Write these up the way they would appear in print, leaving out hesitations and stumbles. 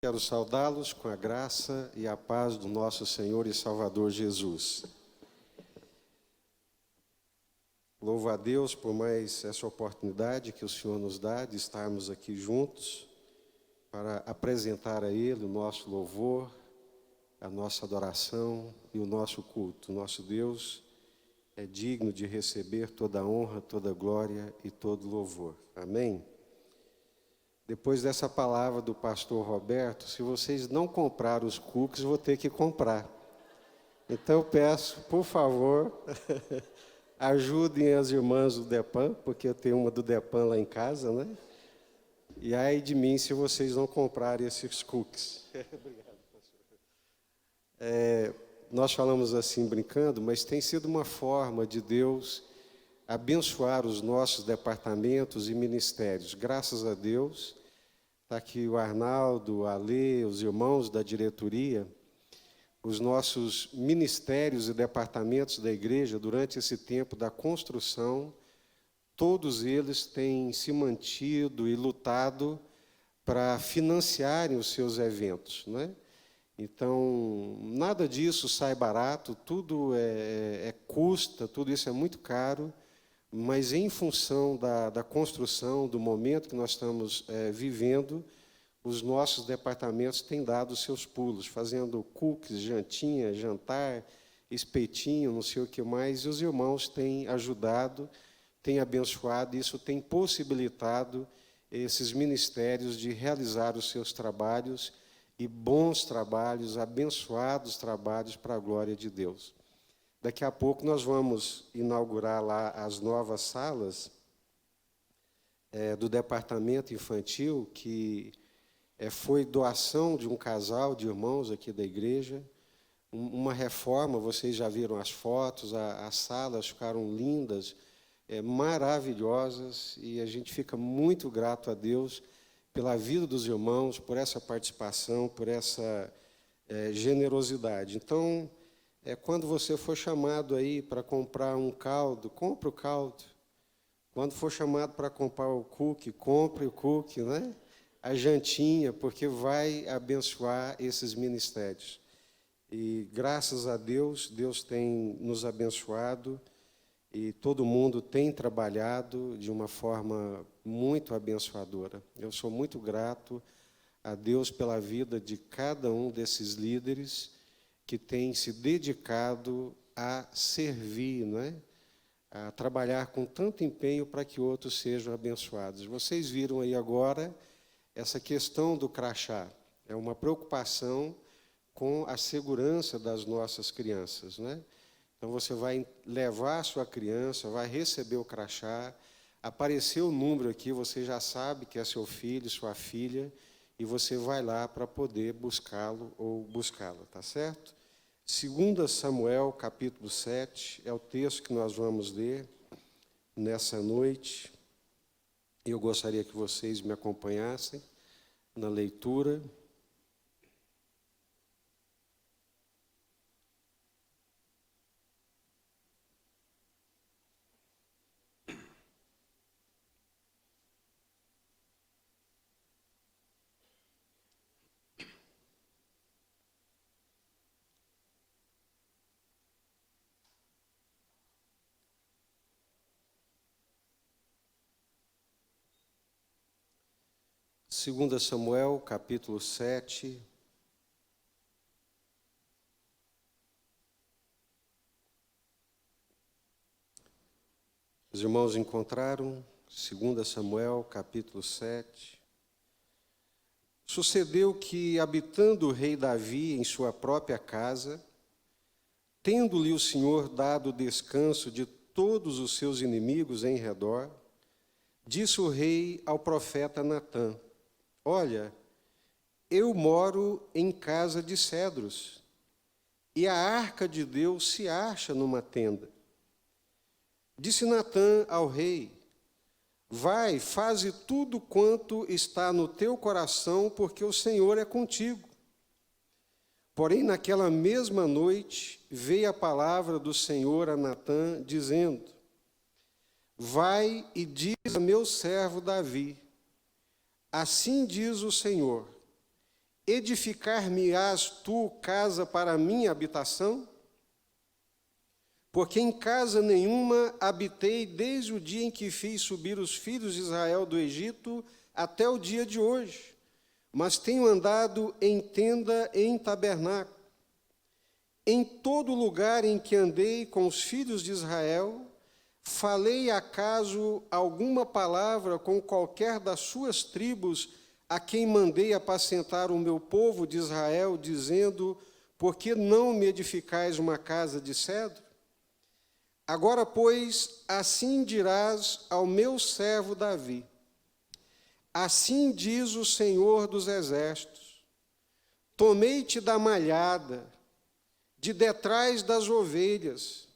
Quero saudá-los com a graça e a paz do nosso Senhor e Salvador Jesus. Louvo a Deus por mais essa oportunidade que o Senhor nos dá de estarmos aqui juntos para apresentar a Ele o nosso louvor, a nossa adoração e o nosso culto. Nosso Deus é digno de receber toda a honra, toda a glória e todo louvor. Amém? Depois dessa palavra do pastor Roberto, se vocês não compraram os cookies, vou ter que comprar. Então eu peço, por favor, ajudem as irmãs do Depan, porque eu tenho uma do Depan lá em casa, né? E ai de mim se vocês não comprarem esses cookies. Obrigado, pastor. Nós falamos assim brincando, mas tem sido uma forma de Deus abençoar os nossos departamentos e ministérios. Graças a Deus. Está aqui o Arnaldo, a Alê, os irmãos da diretoria, os nossos ministérios e departamentos da igreja, durante esse tempo da construção, todos eles têm se mantido e lutado para financiarem os seus eventos, né? Então, nada disso sai barato, tudo custa, tudo isso é muito caro, mas em função da construção, do momento que nós estamos vivendo, os nossos departamentos têm dado os seus pulos, fazendo cookies, jantinha, jantar, espetinho, não sei o que mais, e os irmãos têm ajudado, têm abençoado, e isso tem possibilitado esses ministérios de realizar os seus trabalhos, e bons trabalhos, abençoados trabalhos para a glória de Deus. Daqui a pouco nós vamos inaugurar lá as novas salas do departamento infantil, que foi doação de um casal de irmãos aqui da igreja, uma reforma, vocês já viram as fotos, as salas ficaram lindas, maravilhosas, e a gente fica muito grato a Deus pela vida dos irmãos, por essa participação, por essa generosidade. Então, quando você for chamado aí para comprar um caldo, compre o caldo. Quando for chamado para comprar o cookie, compre o cookie, né? A jantinha, porque vai abençoar esses ministérios. E graças a Deus, Deus tem nos abençoado e todo mundo tem trabalhado de uma forma muito abençoadora. Eu sou muito grato a Deus pela vida de cada um desses líderes que tem se dedicado a servir, né? A trabalhar com tanto empenho para que outros sejam abençoados. Vocês viram aí agora essa questão do crachá. É uma preocupação com a segurança das nossas crianças, né? Então, você vai levar a sua criança, vai receber o crachá, apareceu o número aqui, você já sabe que é seu filho, sua filha, e você vai lá para poder buscá-lo ou buscá-la, tá certo? 2 Samuel, capítulo 7, é o texto que nós vamos ler nessa noite. Eu gostaria que vocês me acompanhassem na leitura. Segunda Samuel, capítulo 7. Os irmãos encontraram? 2 Samuel, capítulo 7. Sucedeu que, habitando o rei Davi em sua própria casa, tendo-lhe o Senhor dado descanso de todos os seus inimigos em redor, disse o rei ao profeta Natã: Olha, eu moro em casa de cedros, e a arca de Deus se acha numa tenda. Disse Natã ao rei: Vai, faze tudo quanto está no teu coração, porque o Senhor é contigo. Porém, naquela mesma noite, veio a palavra do Senhor a Natã, dizendo: Vai e diz a meu servo Davi: Assim diz o Senhor: edificar-me-ás tu casa para a minha habitação? Porque em casa nenhuma habitei desde o dia em que fiz subir os filhos de Israel do Egito até o dia de hoje, mas tenho andado em tenda e em tabernáculo. Em todo lugar em que andei com os filhos de Israel, falei acaso alguma palavra com qualquer das suas tribos, a quem mandei apacentar o meu povo de Israel, dizendo: por que não me edificais uma casa de cedro? Agora, pois, assim dirás ao meu servo Davi: assim diz o Senhor dos Exércitos: tomei-te da malhada, de detrás das ovelhas,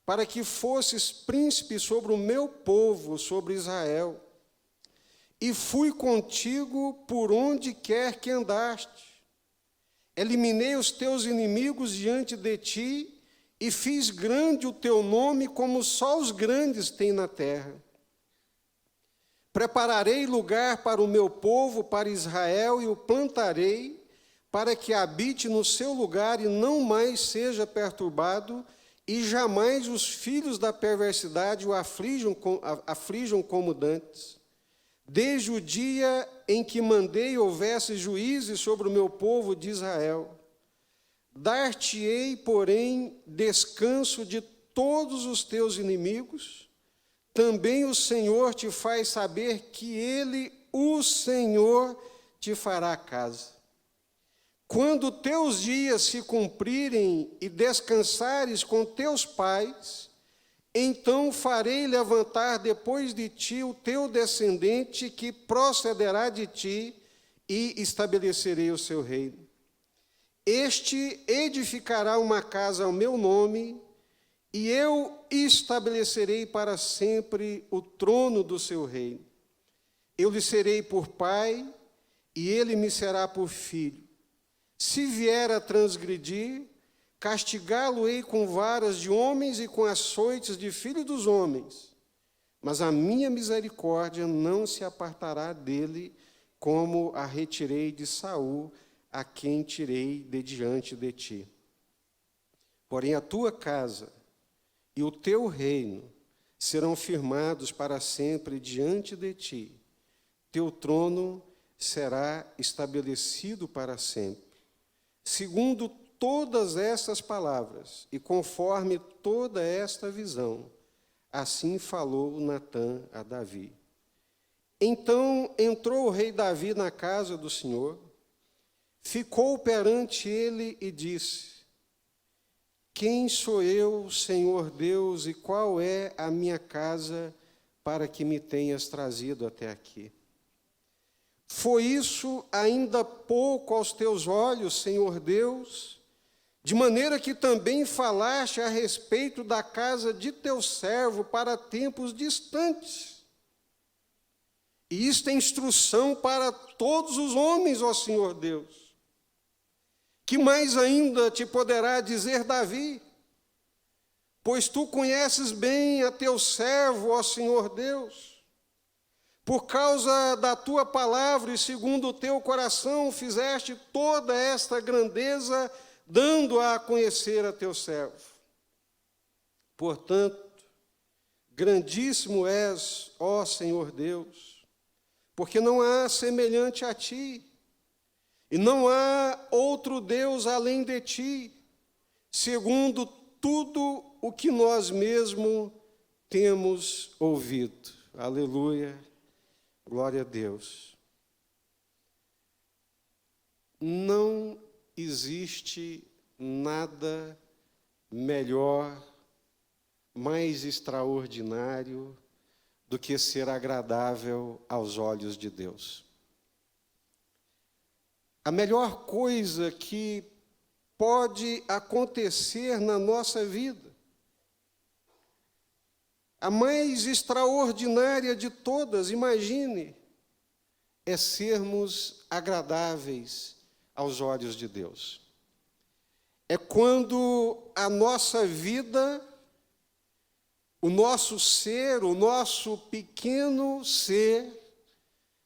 para que fosses príncipe sobre o meu povo, sobre Israel. E fui contigo por onde quer que andaste. Eliminei os teus inimigos diante de ti, e fiz grande o teu nome, como só os grandes têm na terra. Prepararei lugar para o meu povo, para Israel, e o plantarei, para que habite no seu lugar e não mais seja perturbado, e jamais os filhos da perversidade o aflijam como dantes. Desde o dia em que mandei houvesse juízes sobre o meu povo de Israel. Dar-te-ei, porém, descanso de todos os teus inimigos. Também o Senhor te faz saber que Ele, o Senhor, te fará casa. Quando teus dias se cumprirem e descansares com teus pais, então farei levantar depois de ti o teu descendente, que procederá de ti, e estabelecerei o seu reino. Este edificará uma casa ao meu nome, e eu estabelecerei para sempre o trono do seu reino. Eu lhe serei por pai, e ele me será por filho. Se vier a transgredir, castigá-lo-ei com varas de homens e com açoites de filhos dos homens. Mas a minha misericórdia não se apartará dele, como a retirei de Saul, a quem tirei de diante de ti. Porém a tua casa e o teu reino serão firmados para sempre diante de ti. Teu trono será estabelecido para sempre. Segundo todas estas palavras e conforme toda esta visão, assim falou Natã a Davi. Então entrou o rei Davi na casa do Senhor, ficou perante ele e disse: quem sou eu, Senhor Deus, e qual é a minha casa para que me tenhas trazido até aqui? Foi isso ainda pouco aos teus olhos, Senhor Deus, de maneira que também falaste a respeito da casa de teu servo para tempos distantes. E isto é instrução para todos os homens, ó Senhor Deus. Que mais ainda te poderá dizer Davi? Pois tu conheces bem a teu servo, ó Senhor Deus. Por causa da tua palavra e segundo o teu coração, fizeste toda esta grandeza, dando-a a conhecer a teu servo. Portanto, grandíssimo és, ó Senhor Deus, porque não há semelhante a ti, e não há outro Deus além de ti, segundo tudo o que nós mesmos temos ouvido. Aleluia, glória a Deus. Não existe nada melhor, mais extraordinário do que ser agradável aos olhos de Deus. A melhor coisa que pode acontecer na nossa vida, a mais extraordinária de todas, imagine, é sermos agradáveis aos olhos de Deus. É quando a nossa vida, o nosso ser, o nosso pequeno ser,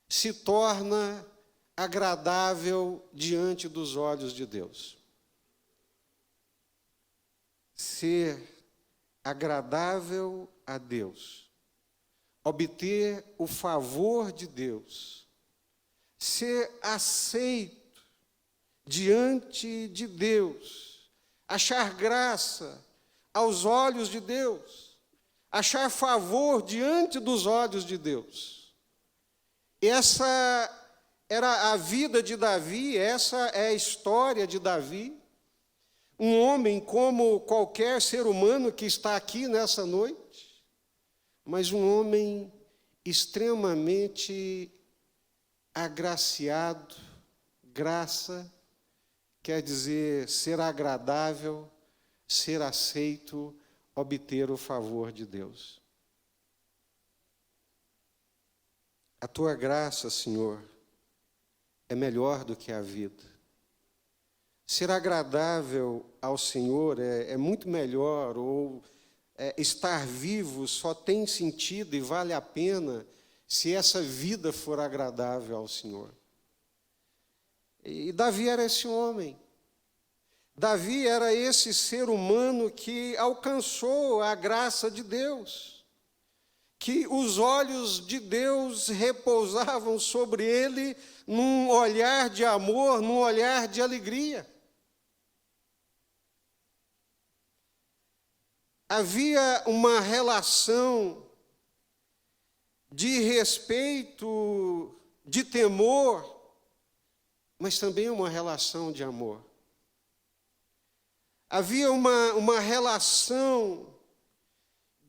se torna agradável diante dos olhos de Deus. Ser agradável a Deus, obter o favor de Deus, ser aceito diante de Deus, achar graça aos olhos de Deus, achar favor diante dos olhos de Deus. Essa era a vida de Davi, essa é a história de Davi, um homem como qualquer ser humano que está aqui nessa noite, mas um homem extremamente agraciado. Graça quer dizer ser agradável, ser aceito, obter o favor de Deus. A tua graça, Senhor, é melhor do que a vida. Ser agradável ao Senhor é muito melhor, ou estar vivo só tem sentido e vale a pena se essa vida for agradável ao Senhor. E Davi era esse homem. Davi era esse ser humano que alcançou a graça de Deus, que os olhos de Deus repousavam sobre ele num olhar de amor, num olhar de alegria. Havia uma relação de respeito, de temor, mas também uma relação de amor. Havia uma relação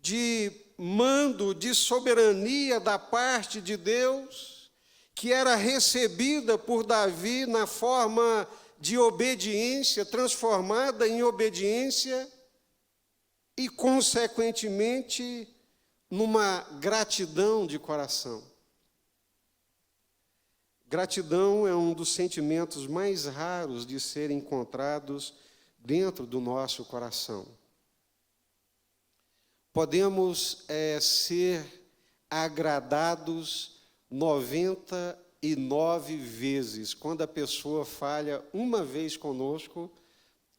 de mando, de soberania da parte de Deus, que era recebida por Davi na forma de obediência, transformada em obediência, e, consequentemente, numa gratidão de coração. Gratidão é um dos sentimentos mais raros de serem encontrados dentro do nosso coração. Podemos ser agradados 99 vezes. Quando a pessoa falha uma vez conosco,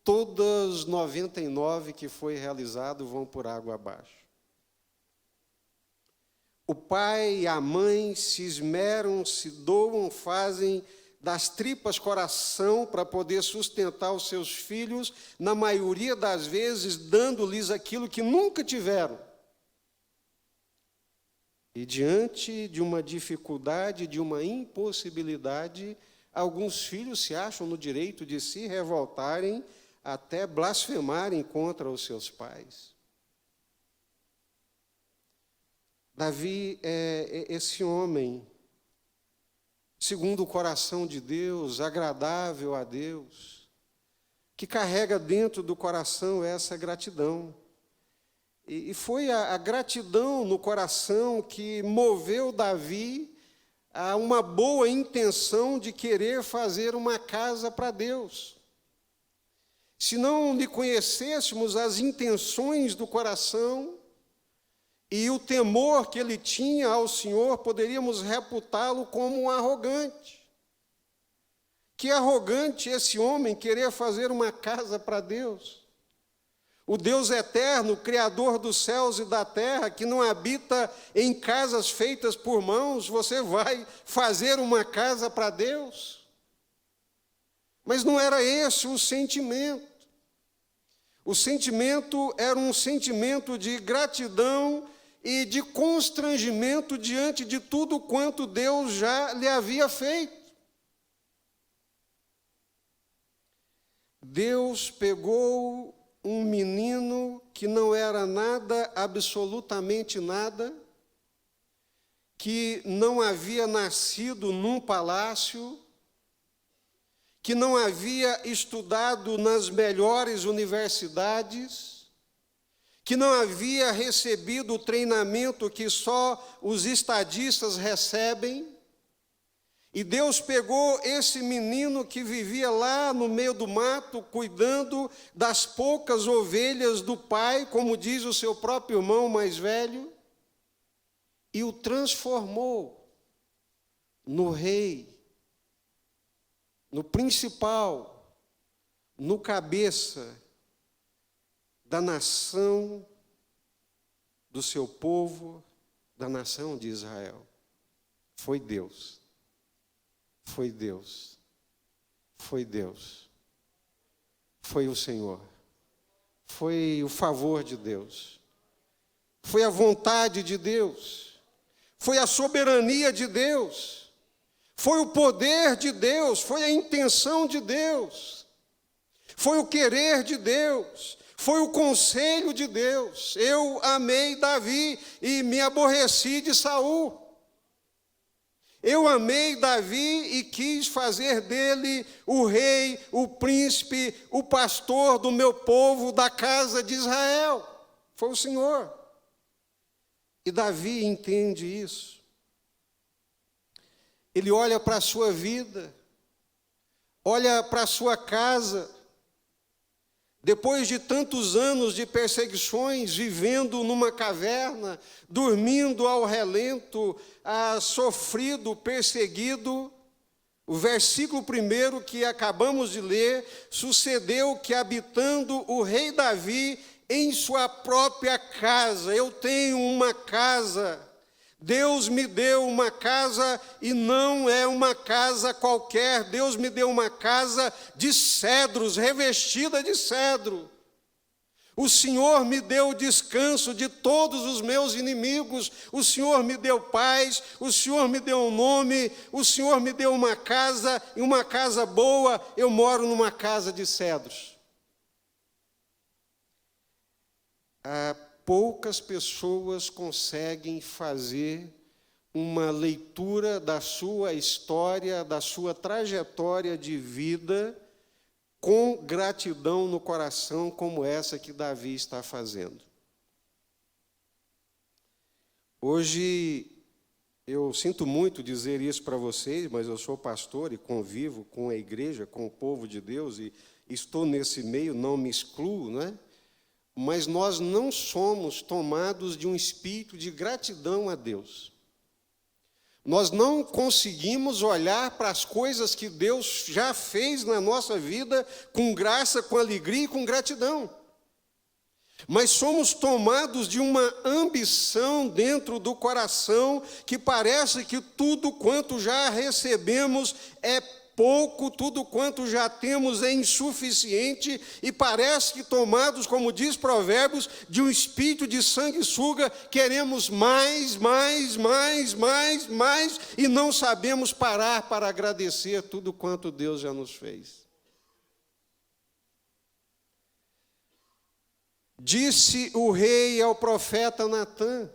todas 99 que foi realizado vão por água abaixo. O pai e a mãe se esmeram, se doam, fazem das tripas coração para poder sustentar os seus filhos, na maioria das vezes dando-lhes aquilo que nunca tiveram. E diante de uma dificuldade, de uma impossibilidade, alguns filhos se acham no direito de se revoltarem, até blasfemarem contra os seus pais. Davi é esse homem, segundo o coração de Deus, agradável a Deus, que carrega dentro do coração essa gratidão. E foi a gratidão no coração que moveu Davi a uma boa intenção de querer fazer uma casa para Deus. Se não lhe conhecêssemos as intenções do coração e o temor que ele tinha ao Senhor, poderíamos reputá-lo como um arrogante. Que arrogante esse homem querer fazer uma casa para Deus. O Deus eterno, Criador dos céus e da terra, que não habita em casas feitas por mãos, você vai fazer uma casa para Deus? Mas não era esse o sentimento. O sentimento era um sentimento de gratidão e de constrangimento diante de tudo quanto Deus já lhe havia feito. Deus pegou um menino que não era nada, absolutamente nada, que não havia nascido num palácio, que não havia estudado nas melhores universidades, que não havia recebido o treinamento que só os estadistas recebem, e Deus pegou esse menino que vivia lá no meio do mato, cuidando das poucas ovelhas do pai, como diz o seu próprio irmão mais velho, e o transformou no rei no principal, no cabeça da nação, do seu povo, da nação de Israel. Foi Deus. Foi Deus. Foi Deus. Foi o Senhor. Foi o favor de Deus. Foi a vontade de Deus. Foi a soberania de Deus. Foi o poder de Deus. Foi a intenção de Deus. Foi o querer de Deus. Foi o conselho de Deus. Eu amei Davi e me aborreci de Saul. Eu amei Davi e quis fazer dele o rei, o príncipe, o pastor do meu povo, da casa de Israel. Foi o Senhor. E Davi entende isso. Ele olha para a sua vida, olha para a sua casa. Depois de tantos anos de perseguições, vivendo numa caverna, dormindo ao relento, sofrido, perseguido, o versículo 1 que acabamos de ler, sucedeu que habitando o rei Davi em sua própria casa, eu tenho uma casa, Deus me deu uma casa e não é uma casa qualquer, Deus me deu uma casa de cedros, revestida de cedro. O Senhor me deu descanso de todos os meus inimigos, o Senhor me deu paz, o Senhor me deu um nome, o Senhor me deu uma casa, e uma casa boa, eu moro numa casa de cedros. Poucas pessoas conseguem fazer uma leitura da sua história, da sua trajetória de vida, com gratidão no coração, como essa que Davi está fazendo. Hoje, eu sinto muito dizer isso para vocês, mas eu sou pastor e convivo com a igreja, com o povo de Deus, e estou nesse meio, não me excluo, não é? Mas nós não somos tomados de um espírito de gratidão a Deus. Nós não conseguimos olhar para as coisas que Deus já fez na nossa vida com graça, com alegria e com gratidão. Mas somos tomados de uma ambição dentro do coração que parece que tudo quanto já recebemos é pouco, tudo quanto já temos é insuficiente e parece que tomados, como diz Provérbios, de um espírito de sanguessuga, queremos mais e não sabemos parar para agradecer tudo quanto Deus já nos fez. Disse o rei ao profeta Natã: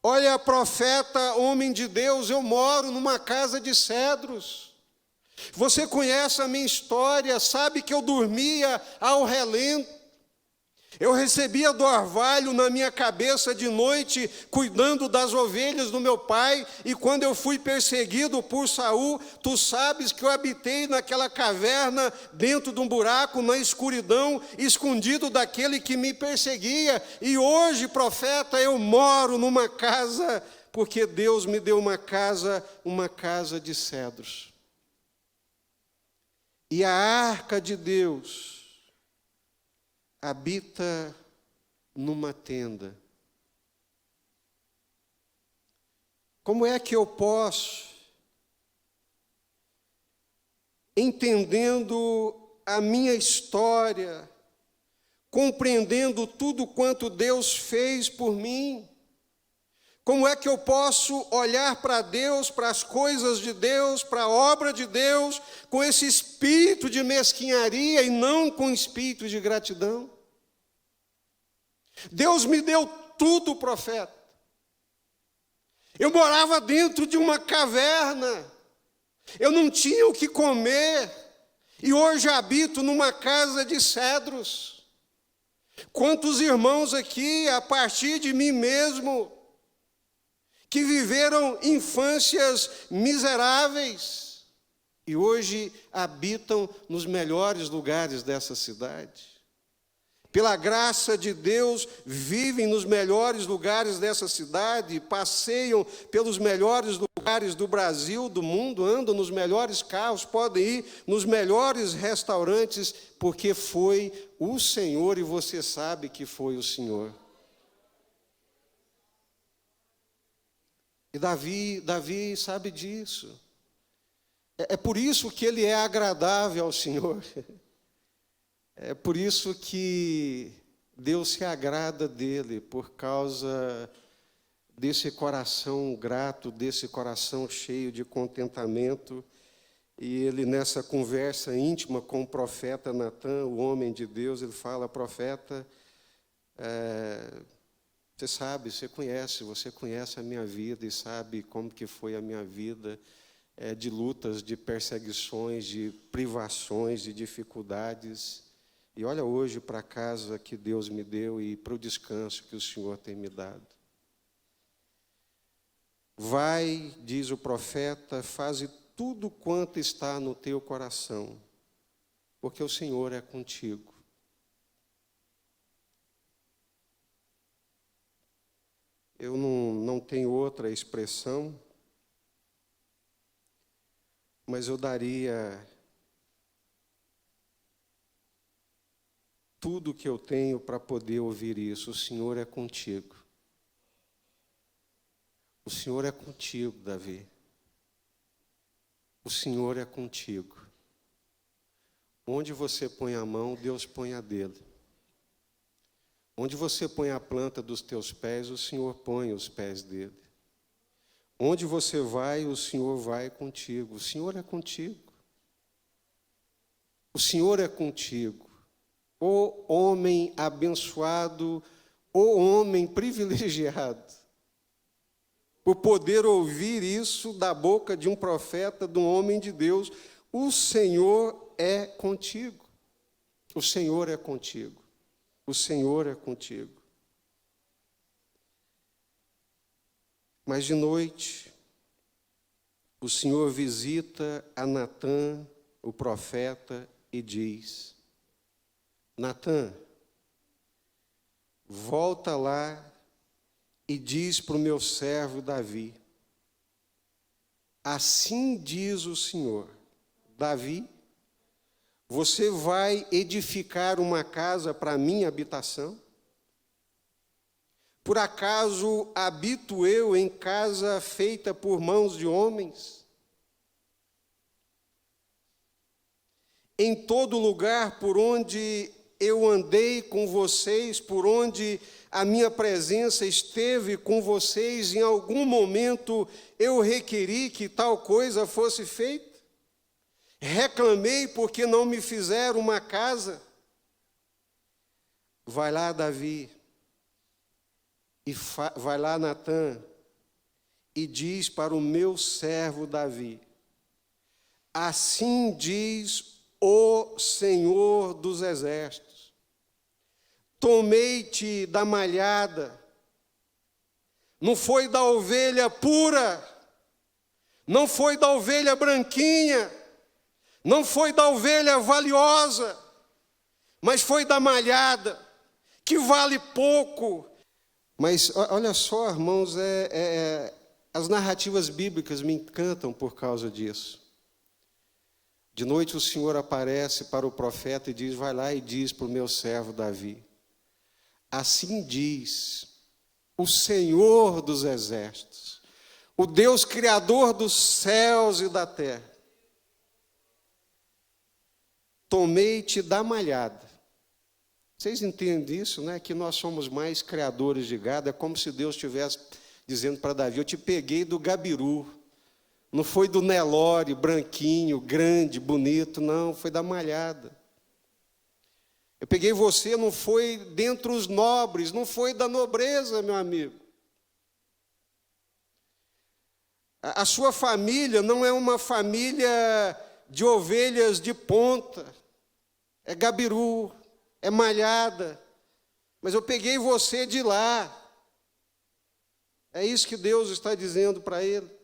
olha, profeta, homem de Deus, eu moro numa casa de cedros. Você conhece a minha história, sabe que eu dormia ao relento. Eu recebia do orvalho na minha cabeça de noite, cuidando das ovelhas do meu pai, e quando eu fui perseguido por Saul, tu sabes que eu habitei naquela caverna, dentro de um buraco, na escuridão, escondido daquele que me perseguia, e hoje, profeta, eu moro numa casa, porque Deus me deu uma casa de cedros. E a arca de Deus habita numa tenda. Como é que eu posso, entendendo a minha história, compreendendo tudo quanto Deus fez por mim, como é que eu posso olhar para Deus, para as coisas de Deus, para a obra de Deus, com esse espírito de mesquinharia e não com espírito de gratidão? Deus me deu tudo, profeta. Eu morava dentro de uma caverna, eu não tinha o que comer, e hoje habito numa casa de cedros. Quantos irmãos aqui, a partir de mim mesmo, que viveram infâncias miseráveis e hoje habitam nos melhores lugares dessa cidade. Pela graça de Deus, vivem nos melhores lugares dessa cidade, passeiam pelos melhores lugares lugares do Brasil, do mundo, andam nos melhores carros, podem ir nos melhores restaurantes, porque foi o Senhor e você sabe que foi o Senhor. E Davi sabe disso. É por isso que ele é agradável ao Senhor. É por isso que Deus se agrada dele, por causa desse coração grato, desse coração cheio de contentamento. E ele, nessa conversa íntima com o profeta Natã, o homem de Deus, ele fala: profeta, você sabe, você conhece a minha vida e sabe como que foi a minha vida, de lutas, de perseguições, de privações, de dificuldades. E olha hoje para a casa que Deus me deu e para o descanso que o Senhor tem me dado. Vai, diz o profeta, faze tudo quanto está no teu coração, porque o Senhor é contigo. Eu não tenho outra expressão, mas eu daria tudo que eu tenho para poder ouvir isso. O Senhor é contigo. O Senhor é contigo, Davi. O Senhor é contigo. Onde você põe a mão, Deus põe a dele. Onde você põe a planta dos teus pés, o Senhor põe os pés dele. Onde você vai, o Senhor vai contigo. O Senhor é contigo. O Senhor é contigo. O homem abençoado, o homem privilegiado, por poder ouvir isso da boca de um profeta, de um homem de Deus. O Senhor é contigo. O Senhor é contigo. O Senhor é contigo. Mas de noite, o Senhor visita a Natã, o profeta, e diz: Natã, volta lá e diz para o meu servo Davi: assim diz o Senhor, Davi, você vai edificar uma casa para minha habitação? Por acaso habito eu em casa feita por mãos de homens? Em todo lugar por onde eu andei com vocês, por onde a minha presença esteve com vocês, em algum momento eu requeri que tal coisa fosse feita? Reclamei porque não me fizeram uma casa? Vai lá, Davi, e vai lá, Natã, e diz para o meu servo Davi: assim diz o Senhor dos Exércitos, tomei-te da malhada, não foi da ovelha pura, não foi da ovelha branquinha, não foi da ovelha valiosa, mas foi da malhada, que vale pouco. Mas olha só, irmãos, as narrativas bíblicas me encantam por causa disso. De noite o Senhor aparece para o profeta e diz: vai lá e diz para o meu servo Davi: assim diz o Senhor dos Exércitos, o Deus Criador dos céus e da terra, tomei-te da malhada. Vocês entendem isso, né? Que nós somos mais criadores de gado. É como se Deus estivesse dizendo para Davi: eu te peguei do gabiru. Não foi do Nelore, branquinho, grande, bonito, não, foi da malhada. Eu peguei você, não foi dentre os nobres, não foi da nobreza, meu amigo. A sua família não é uma família de ovelhas de ponta, é gabiru, é malhada, mas eu peguei você de lá. É isso que Deus está dizendo para ele.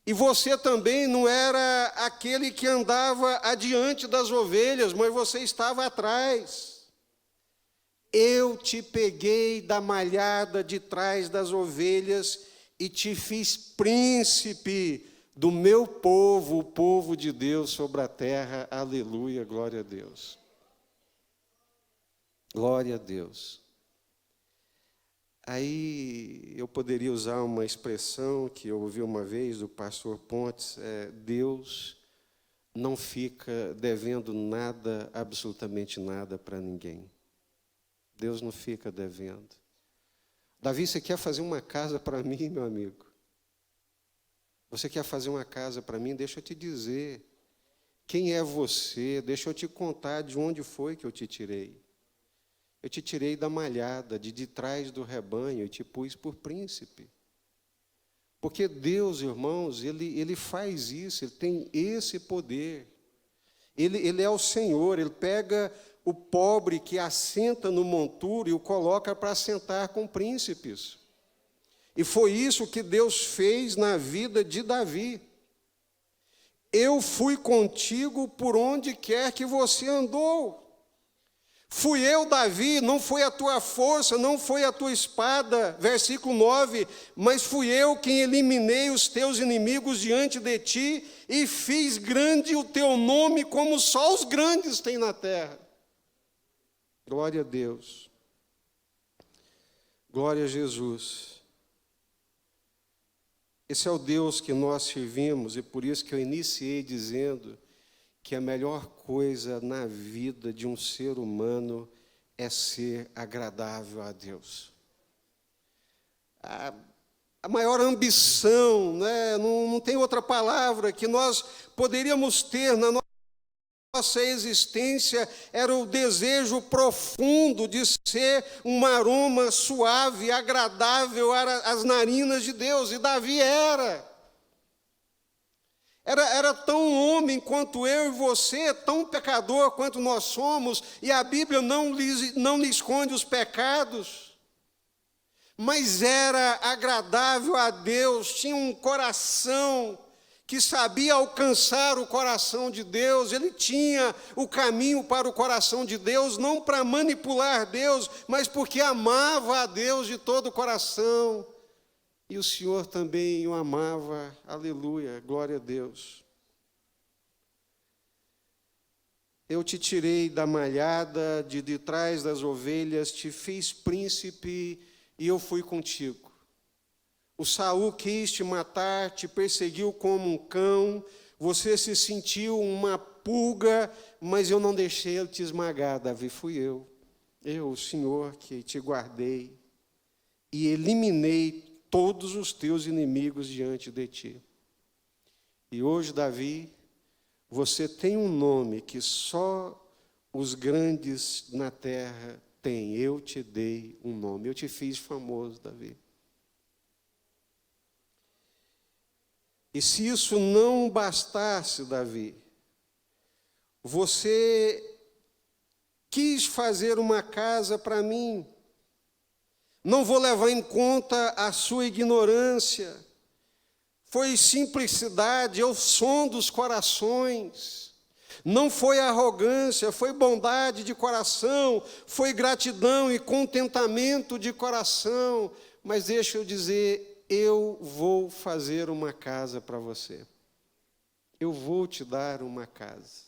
E você também não era aquele que andava adiante das ovelhas, mas você estava atrás. Eu te peguei da malhada de trás das ovelhas e te fiz príncipe do meu povo, o povo de Deus sobre a terra. Aleluia, glória a Deus. Glória a Deus. Aí eu poderia usar uma expressão que eu ouvi uma vez do pastor Pontes, Deus não fica devendo nada, absolutamente nada para ninguém. Deus não fica devendo. Davi, você quer fazer uma casa para mim, meu amigo? Você quer fazer uma casa para mim? Deixa eu te dizer. Quem é você? Deixa eu te contar de onde foi que eu te tirei. Eu te tirei da malhada, de trás do rebanho, e te pus por príncipe. Porque Deus, irmãos, Ele faz isso, Ele tem esse poder. Ele é o Senhor, Ele pega o pobre que assenta no monturo e o coloca para assentar com príncipes. E foi isso que Deus fez na vida de Davi. Eu fui contigo por onde quer que você andou. Fui eu, Davi, não foi a tua força, não foi a tua espada, versículo 9, mas fui eu quem eliminei os teus inimigos diante de ti e fiz grande o teu nome como só os grandes têm na terra. Glória a Deus. Glória a Jesus. Esse é o Deus que nós servimos e por isso que eu iniciei dizendo que a melhor coisa na vida de um ser humano é ser agradável a Deus. A maior ambição, né, não tem outra palavra que nós poderíamos ter na nossa existência, era o desejo profundo de ser um aroma suave, agradável às narinas de Deus, e Davi era. Era tão homem quanto eu e você, tão pecador quanto nós somos, e a Bíblia não lhe esconde os pecados, mas era agradável a Deus, tinha um coração que sabia alcançar o coração de Deus, ele tinha o caminho para o coração de Deus, não para manipular Deus, mas porque amava a Deus de todo o coração. E o Senhor também o amava, aleluia, glória a Deus. Eu te tirei da malhada, de trás das ovelhas, te fiz príncipe e eu fui contigo. O Saul quis te matar, te perseguiu como um cão, você se sentiu uma pulga, mas eu não deixei ele te esmagar, Davi, fui eu, o Senhor, que te guardei e eliminei todos os teus inimigos diante de ti. E hoje, Davi, você tem um nome que só os grandes na terra têm. Eu te dei um nome, eu te fiz famoso, Davi. E se isso não bastasse, Davi, você quis fazer uma casa para mim. Não vou levar em conta a sua ignorância. Foi simplicidade, eu sondo os corações. Não foi arrogância, foi bondade de coração, foi gratidão e contentamento de coração. Mas deixa eu dizer, eu vou fazer uma casa para você. Eu vou te dar uma casa.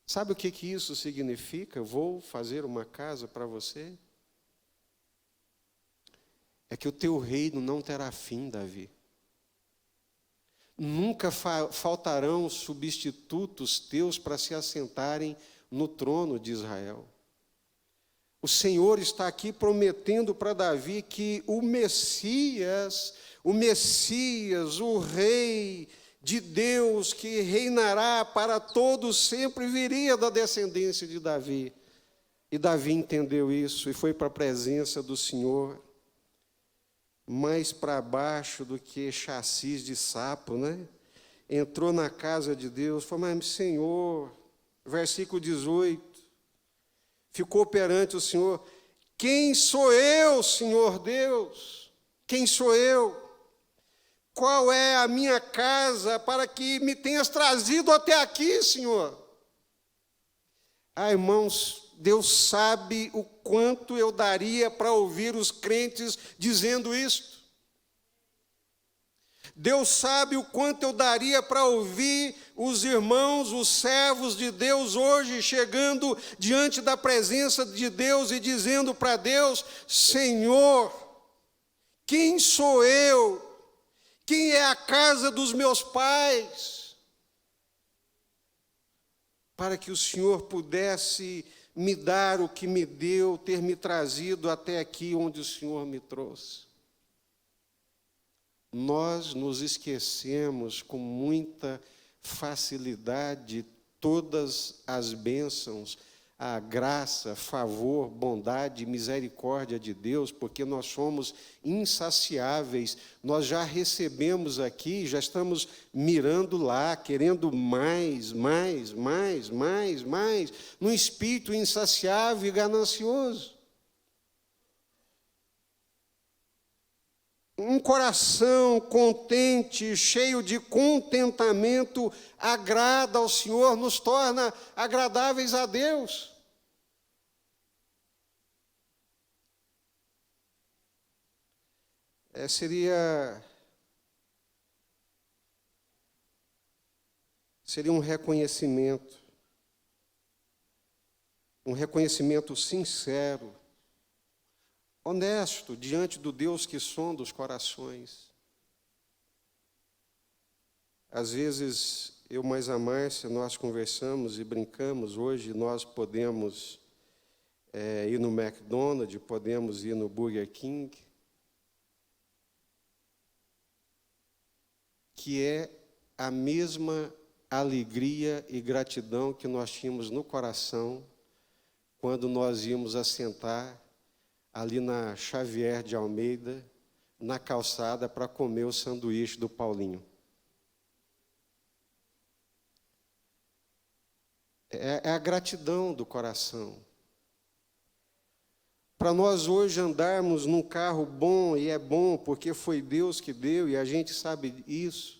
Sabe o que isso significa? Vou fazer uma casa para você? É que o teu reino não terá fim, Davi. Nunca faltarão substitutos teus para se assentarem no trono de Israel. O Senhor está aqui prometendo para Davi que o Messias, o Rei de Deus que reinará para todos sempre, viria da descendência de Davi. E Davi entendeu isso e foi para a presença do Senhor. Mais para baixo do que chassis de sapo, né? Entrou na casa de Deus, falou, mas Senhor, versículo 18, ficou perante o Senhor, quem sou eu, Senhor Deus? Quem sou eu? Qual é a minha casa para que me tenhas trazido até aqui, Senhor? Irmãos, Deus sabe o quanto eu daria para ouvir os crentes dizendo isto. Deus sabe o quanto eu daria para ouvir os irmãos, os servos de Deus hoje, chegando diante da presença de Deus e dizendo para Deus: Senhor, quem sou eu? Quem é a casa dos meus pais? Para que o Senhor pudesse me dar o que me deu, ter me trazido até aqui onde o Senhor me trouxe. Nós nos esquecemos com muita facilidade todas as bênçãos, a graça, favor, bondade, misericórdia de Deus, porque nós somos insaciáveis, nós já recebemos aqui, já estamos mirando lá, querendo mais, num espírito insaciável e ganancioso. Um coração contente, cheio de contentamento, agrada ao Senhor, nos torna agradáveis a Deus. Seria um reconhecimento sincero, honesto, diante do Deus que sonda os corações. Às vezes, eu mais a Márcia, nós conversamos e brincamos. Hoje nós podemos ir no McDonald's, podemos ir no Burger King, que é a mesma alegria e gratidão que nós tínhamos no coração quando nós íamos assentar ali na Xavier de Almeida, na calçada, para comer o sanduíche do Paulinho. É a gratidão do coração. Para nós hoje andarmos num carro bom, e é bom porque foi Deus que deu, e a gente sabe isso,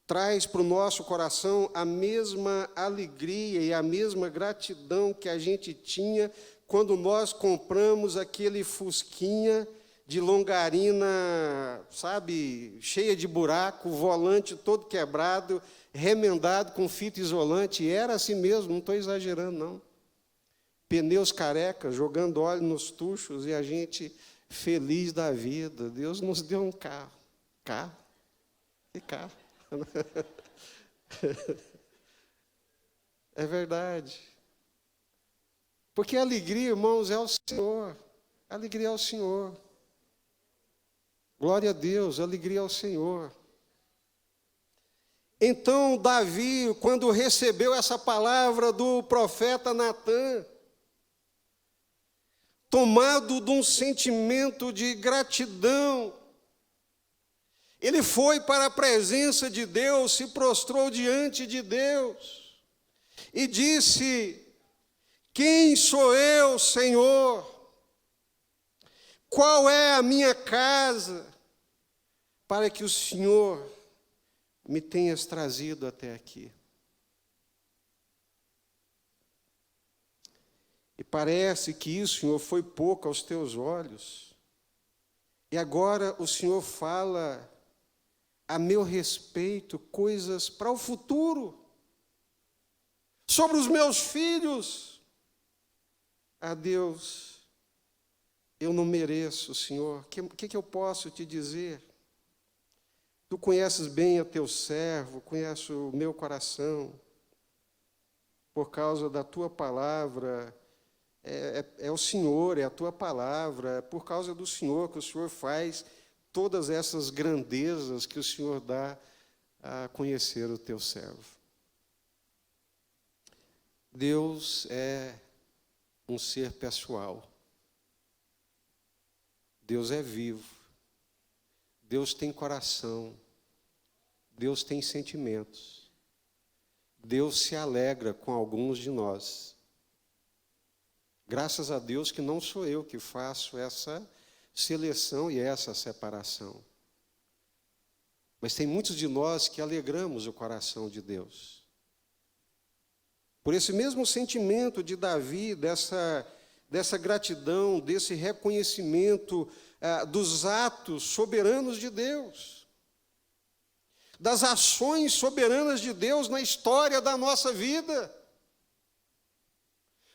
traz para o nosso coração a mesma alegria e a mesma gratidão que a gente tinha quando nós compramos aquele Fusquinha de longarina, sabe, cheia de buraco, volante todo quebrado, remendado com fita isolante. E era assim mesmo, não estou exagerando, não. Pneus carecas, jogando óleo nos tuchos, e a gente feliz da vida. Deus nos deu um carro. Carro? Que carro? É verdade. Porque a alegria, irmãos, é o Senhor. A alegria é o Senhor. Glória a Deus, a alegria é o Senhor. Então, Davi, quando recebeu essa palavra do profeta Natã, tomado de um sentimento de gratidão, ele foi para a presença de Deus, se prostrou diante de Deus e disse: quem sou eu, Senhor? Qual é a minha casa para que o Senhor me tenhas trazido até aqui? E parece que isso, Senhor, foi pouco aos teus olhos. E agora o Senhor fala a meu respeito coisas para o futuro, sobre os meus filhos. Deus, eu não mereço, Senhor. O que eu posso te dizer? Tu conheces bem a teu servo, conheces o meu coração. Por causa da tua palavra, é o Senhor, é a tua palavra, é por causa do Senhor que o Senhor faz todas essas grandezas que o Senhor dá a conhecer o teu servo. Deus é um ser pessoal. Deus é vivo. Deus tem coração. Deus tem sentimentos. Deus se alegra com alguns de nós. Graças a Deus que não sou eu que faço essa seleção e essa separação. Mas tem muitos de nós que alegramos o coração de Deus. Por esse mesmo sentimento de Davi, dessa gratidão, desse reconhecimento dos atos soberanos de Deus. das ações soberanas de Deus na história da nossa vida.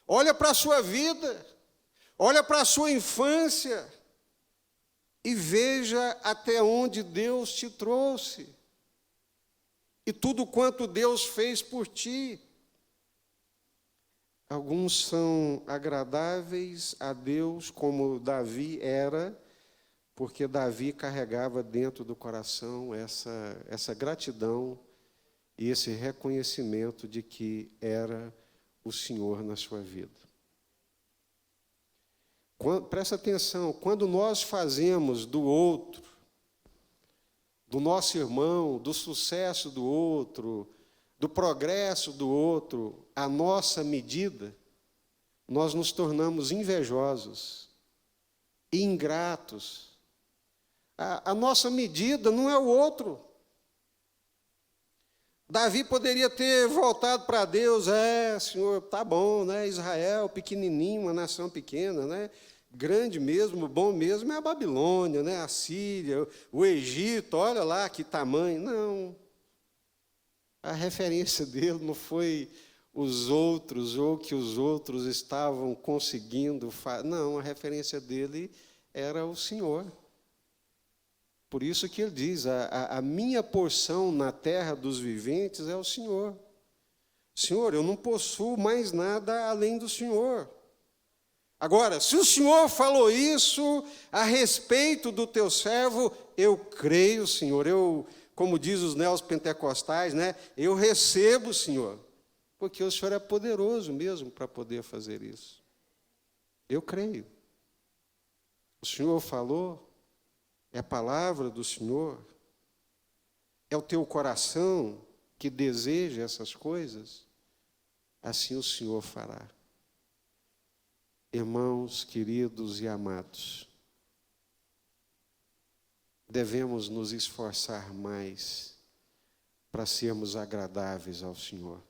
Olha para a sua vida, olha para a sua infância e veja até onde Deus te trouxe e tudo quanto Deus fez por ti. Alguns são agradáveis a Deus, como Davi era, porque Davi carregava dentro do coração essa gratidão e esse reconhecimento de que era o Senhor na sua vida. Presta atenção, quando nós fazemos do outro, do nosso irmão, do sucesso do outro, do progresso do outro, a nossa medida, nós nos tornamos invejosos, ingratos. A nossa medida não é o outro. Davi poderia ter voltado para Deus, Senhor, tá bom, né? Israel, pequenininho, uma nação pequena, né? Grande mesmo, bom mesmo é a Babilônia, né? A Síria, o Egito, olha lá que tamanho. Não. A referência dele não foi os outros ou que os outros estavam conseguindo fazer. Não, a referência dele era o Senhor. Por isso que ele diz, a minha porção na terra dos viventes é o Senhor. Senhor, eu não possuo mais nada além do Senhor. Agora, se o Senhor falou isso a respeito do teu servo, eu creio, Senhor, como diz os neopentecostais, né? Eu recebo, Senhor, porque o Senhor é poderoso mesmo para poder fazer isso. Eu creio. O Senhor falou, é a palavra do Senhor, é o teu coração que deseja essas coisas, assim o Senhor fará. Irmãos queridos e amados, devemos nos esforçar mais para sermos agradáveis ao Senhor.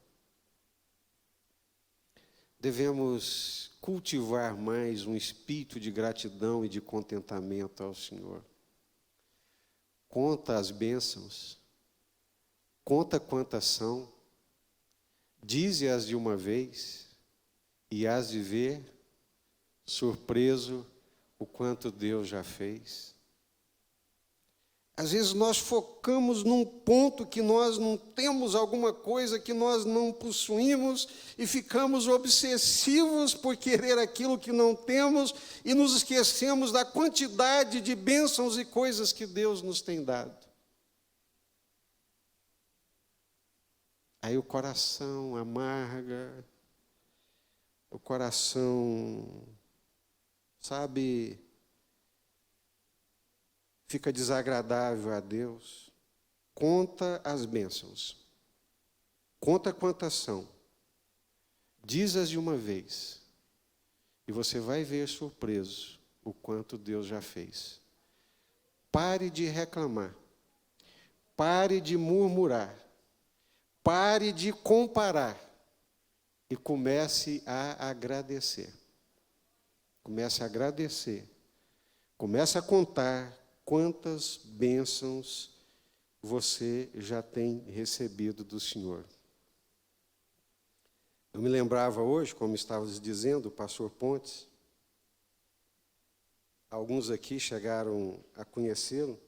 Devemos cultivar mais um espírito de gratidão e de contentamento ao Senhor. Conta as bênçãos, conta quantas são, dize-as de uma vez e hás de ver, surpreso, o quanto Deus já fez. Às vezes nós focamos num ponto que nós não temos alguma coisa que nós não possuímos e ficamos obsessivos por querer aquilo que não temos e nos esquecemos da quantidade de bênçãos e coisas que Deus nos tem dado. Aí o coração amarga, o coração, sabe, fica desagradável a Deus. Conta as bênçãos. Conta quantas são. Diz-as de uma vez. E você vai ver surpreso o quanto Deus já fez. Pare de reclamar. Pare de murmurar. Pare de comparar. E comece a agradecer. Comece a agradecer. Comece a contar quantas bênçãos você já tem recebido do Senhor. Eu me lembrava hoje, como estava dizendo o pastor Pontes, alguns aqui chegaram a conhecê-lo,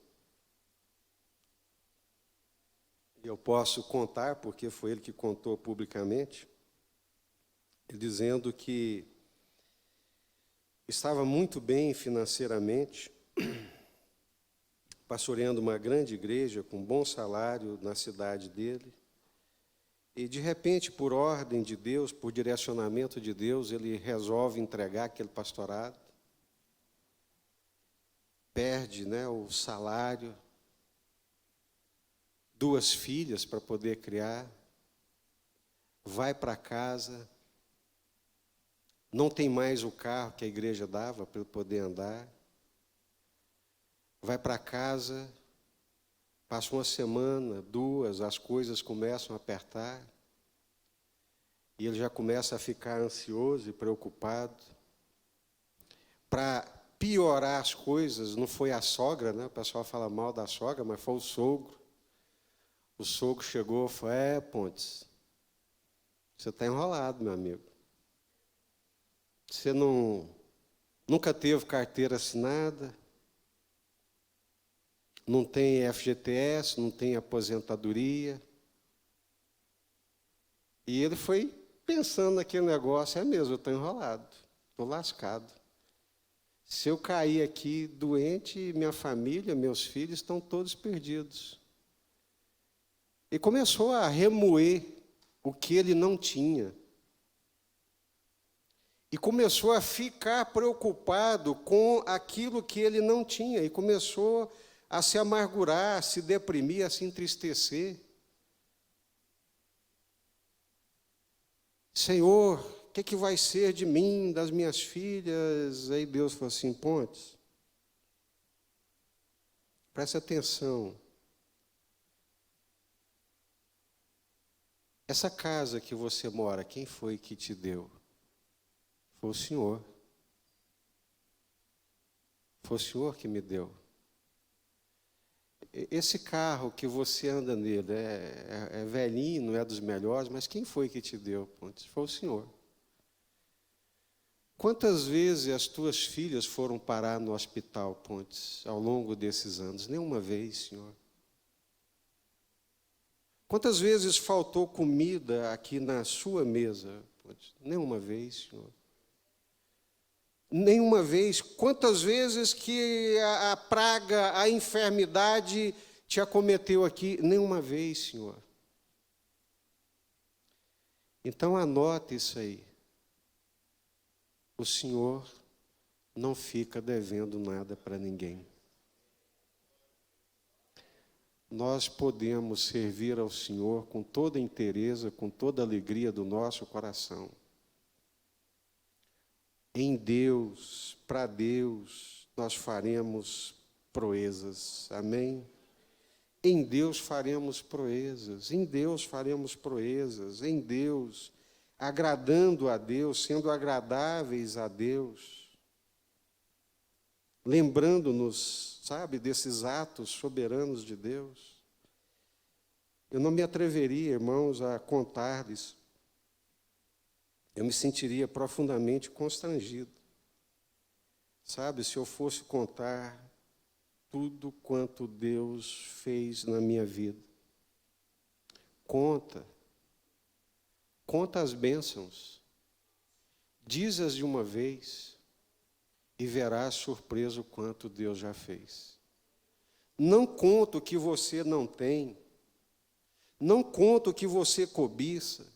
e eu posso contar, porque foi ele que contou publicamente, ele dizendo que estava muito bem financeiramente, pastoreando uma grande igreja com bom salário na cidade dele. E, de repente, por ordem de Deus, por direcionamento de Deus, ele resolve entregar aquele pastorado. Perde, né, o salário, 2 filhas para poder criar, vai para casa, não tem mais o carro que a igreja dava para ele poder andar. Vai para casa, passa uma semana, 2, as coisas começam a apertar, e ele já começa a ficar ansioso e preocupado. Para piorar as coisas, não foi a sogra, né? O pessoal fala mal da sogra, mas foi o sogro. O sogro chegou e falou: Pontes, você está enrolado, meu amigo. Você nunca teve carteira assinada, não tem FGTS, não tem aposentadoria. E ele foi pensando naquele negócio: é mesmo, eu estou enrolado, estou lascado. Se eu cair aqui doente, minha família, meus filhos estão todos perdidos. E começou a remoer o que ele não tinha. E começou a ficar preocupado com aquilo que ele não tinha. E começou a se amargurar, a se deprimir, a se entristecer. Senhor, o que vai ser de mim, das minhas filhas? Aí Deus falou assim: Pontes, preste atenção. Essa casa que você mora, quem foi que te deu? Foi o Senhor. Foi o Senhor que me deu. Esse carro que você anda nele é velhinho, não é dos melhores, mas quem foi que te deu, Pontes? Foi o Senhor. Quantas vezes as tuas filhas foram parar no hospital, Pontes, ao longo desses anos? Nenhuma vez, Senhor. Quantas vezes faltou comida aqui na sua mesa, Pontes? Nenhuma vez, Senhor. Nenhuma vez. Quantas vezes que a praga, a enfermidade te acometeu aqui? Nenhuma vez, Senhor. Então anote isso aí. O Senhor não fica devendo nada para ninguém. Nós podemos servir ao Senhor com toda a inteireza, com toda a alegria do nosso coração. Em Deus, para Deus, nós faremos proezas. Amém? Em Deus faremos proezas. Em Deus faremos proezas. Em Deus, agradando a Deus, sendo agradáveis a Deus. Lembrando-nos, sabe, desses atos soberanos de Deus. Eu não me atreveria, irmãos, a contar-lhes. Eu me sentiria profundamente constrangido. Sabe, se eu fosse contar tudo quanto Deus fez na minha vida. Conta as bênçãos. Diz-as de uma vez e verás surpreso quanto Deus já fez. Não conta o que você não tem. Não conta o que você cobiça.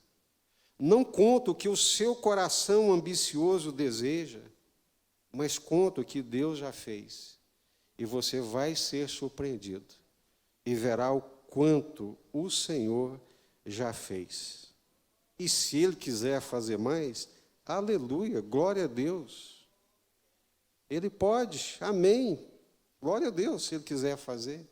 Não conta o que o seu coração ambicioso deseja, mas conta o que Deus já fez. E você vai ser surpreendido e verá o quanto o Senhor já fez. E se Ele quiser fazer mais, aleluia, glória a Deus. Ele pode, amém, glória a Deus, se Ele quiser fazer.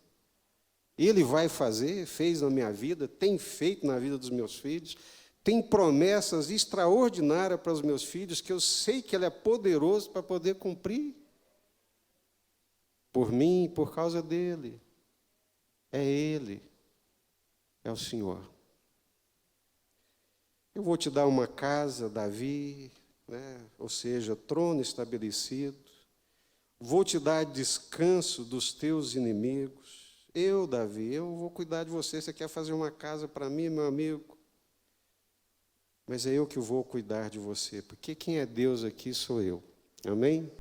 Ele vai fazer, fez na minha vida, tem feito na vida dos meus filhos, tem promessas extraordinárias para os meus filhos, que eu sei que Ele é poderoso para poder cumprir. Por mim, por causa dEle. É Ele, é o Senhor. Eu vou te dar uma casa, Davi, né? Ou seja, trono estabelecido. Vou te dar descanso dos teus inimigos. Eu, Davi, eu vou cuidar de você. Você quer fazer uma casa para mim, meu amigo? Mas é eu que vou cuidar de você, porque quem é Deus aqui sou eu. Amém?